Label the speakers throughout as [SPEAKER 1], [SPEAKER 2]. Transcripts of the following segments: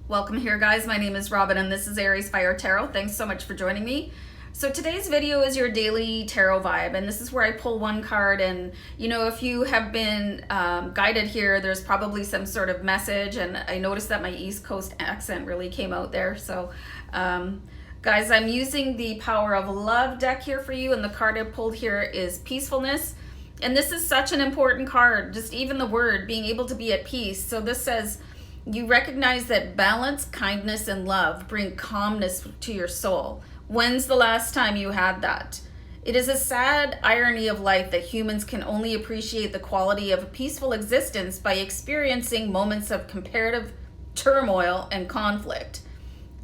[SPEAKER 1] Welcome here, guys. My name is Robin and this is AriesFireTarot. Thanks so much for joining me. So today's video is your daily tarot vibe, and this is where I pull one card, and if you have been guided here, there's probably some sort of message, and I noticed that my East Coast accent really came out there. So guys, I'm using the Power of Love deck here for you, and the card I pulled here is Peacefulness. And this is such an important card, just even the word, being able to be at peace. So this says, you recognize that balance, kindness, and love bring calmness to your soul. When's the last time you had that? It is a sad irony of life that humans can only appreciate the quality of a peaceful existence by experiencing moments of comparative turmoil and conflict.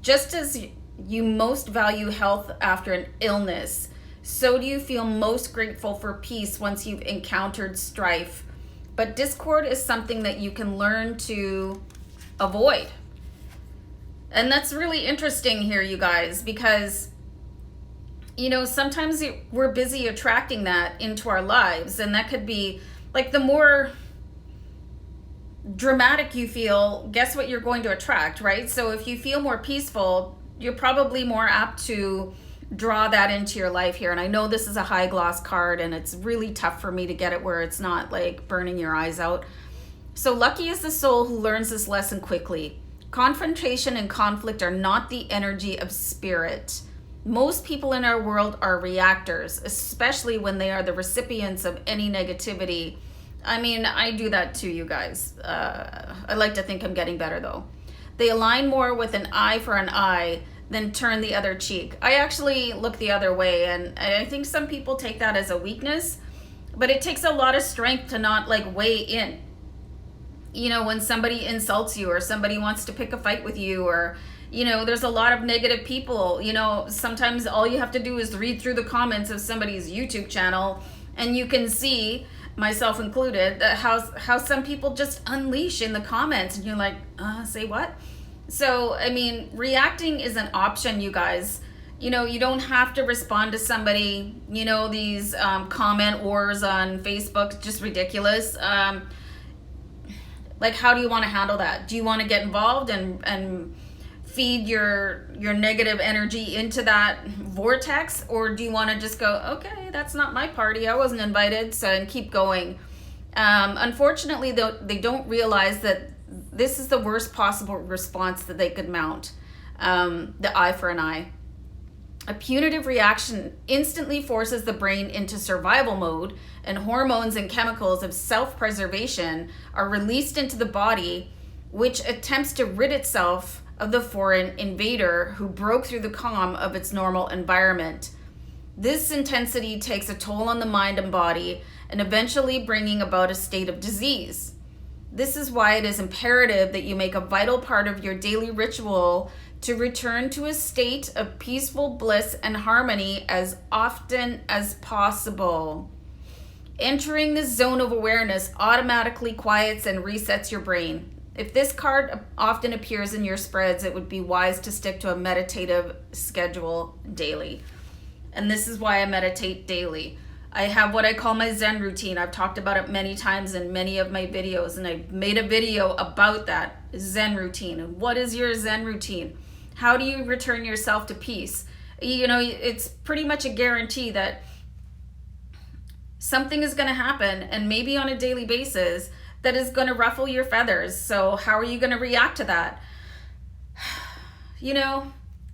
[SPEAKER 1] Just as you most value health after an illness, so do you feel most grateful for peace once you've encountered strife. But discord is something that you can learn to avoid. And that's really interesting here, you guys, because sometimes we're busy attracting that into our lives, and that could be like, the more dramatic you feel, guess what you're going to attract, right? So if you feel more peaceful, you're probably more apt to draw that into your life here. And I know this is a high gloss card, and it's really tough for me to get it where it's not like burning your eyes out. So lucky is the soul who learns this lesson quickly. Confrontation and conflict are not the energy of spirit. Most people in our world are reactors, especially when they are the recipients of any negativity. I mean, I do that too, you guys. I like to think I'm getting better, though. They align more with an eye for an eye than turn the other cheek. I actually look the other way, and I think some people take that as a weakness, but it takes a lot of strength to not weigh in. When somebody insults you, or somebody wants to pick a fight with you, or there's a lot of negative people. Sometimes all you have to do is read through the comments of somebody's YouTube channel, and you can see, myself included, that how some people just unleash in the comments, and you're like, say what? So I mean, reacting is an option, you guys. You don't have to respond to somebody. These comment wars on Facebook, just ridiculous. How do you want to handle that? Do you want to get involved and feed your negative energy into that vortex? Or do you want to just go, okay, that's not my party, I wasn't invited, so, and keep going? Unfortunately, they don't realize that this is the worst possible response that they could mount. The eye for an eye. A punitive reaction instantly forces the brain into survival mode, and hormones and chemicals of self-preservation are released into the body, which attempts to rid itself of the foreign invader who broke through the calm of its normal environment. This intensity takes a toll on the mind and body, and eventually bringing about a state of disease. This is why it is imperative that you make a vital part of your daily ritual to return to a state of peaceful bliss and harmony as often as possible. Entering this zone of awareness automatically quiets and resets your brain. If this card often appears in your spreads, it would be wise to stick to a meditative schedule daily. And this is why I meditate daily. I have what I call my Zen routine. I've talked about it many times in many of my videos, and I made a video about that Zen routine. And what is your Zen routine? How do you return yourself to peace? It's pretty much a guarantee that something is going to happen, and maybe on a daily basis, that is going to ruffle your feathers. So how are you going to react to that?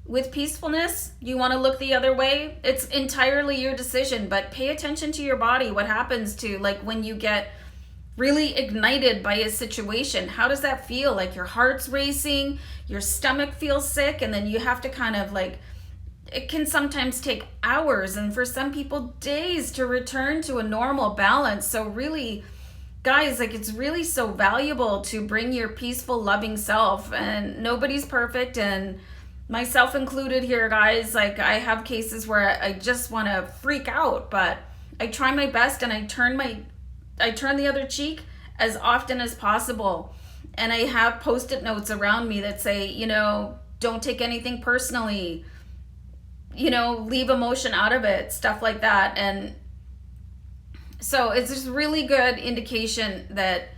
[SPEAKER 1] With peacefulness, you want to look the other way. It's entirely your decision, but pay attention to your body. What happens to, when you get really ignited by a situation? How does that feel? Like your heart's racing, your stomach feels sick, and then you have to kind of it can sometimes take hours, and for some people days, to return to a normal balance. So really, guys, it's really so valuable to bring your peaceful, loving self, and nobody's perfect, and myself included here, guys. I have cases where I just want to freak out, but I try my best, and I turn the other cheek as often as possible. And I have post-it notes around me that say, don't take anything personally, leave emotion out of it, stuff like that. And so it's just really good indication that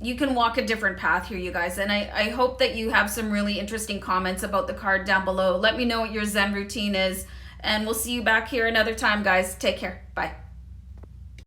[SPEAKER 1] you can walk a different path here, you guys. And I hope that you have some really interesting comments about the card down below. Let me know what your Zen routine is, and we'll see you back here another time, guys. Take care. Bye.